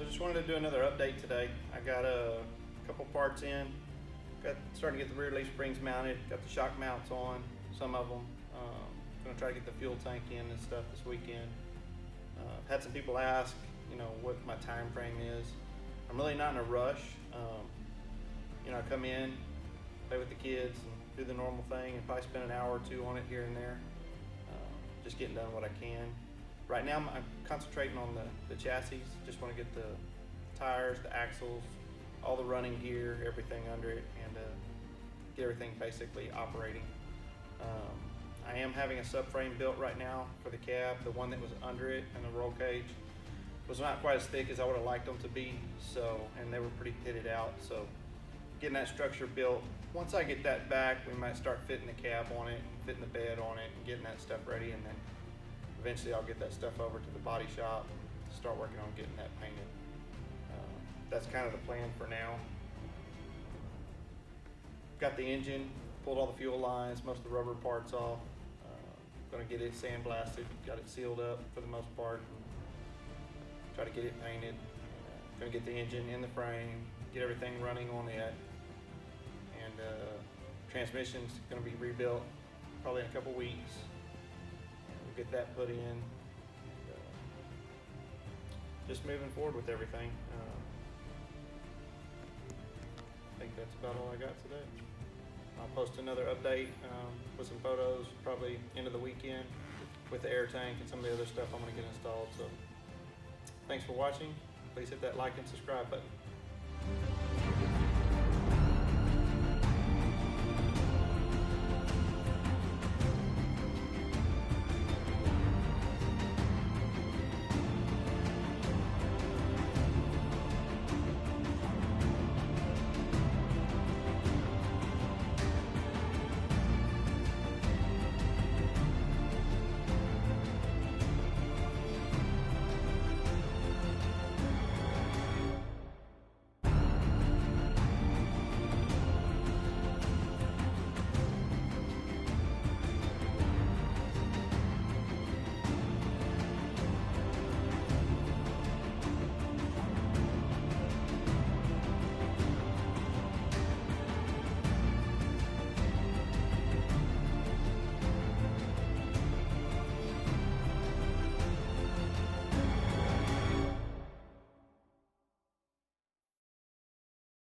So just wanted to do another update today. I got a couple parts in. Starting to get the rear leaf springs mounted. Got the shock mounts on, some of them. Gonna try to get the fuel tank in and stuff this weekend. I've had some people ask, what my time frame is. I'm really not in a rush. I come in, play with the kids, and do the normal thing, and probably spend an hour or two on it here and there. Just getting done what I can. Right now, I'm concentrating on the chassis. Just want to get the tires, the axles, all the running gear, everything under it, and get everything basically operating. I am having a subframe built right now for the cab. The one that was under it and the roll cage was not quite as thick as I would have liked them to be, and they were pretty pitted out. So getting that structure built. Once I get that back, we might start fitting the cab on it, and fitting the bed on it, and getting that stuff ready, and then eventually I'll get that stuff over to the body shop and start working on getting that painted. That's kind of the plan for now. Got the engine, pulled all the fuel lines, most of the rubber parts off. Gonna get it sandblasted, got it sealed up for the most part, and try to get it painted. Gonna get the engine in the frame, get everything running on it, and transmission's gonna be rebuilt probably in a couple weeks. We'll get that put in. And, just moving forward with everything. I think that's about all I got today. I'll post another update with some photos probably end of the weekend with the air tank and some of the other stuff I'm going to get installed. So thanks for watching. Please hit that like and subscribe button.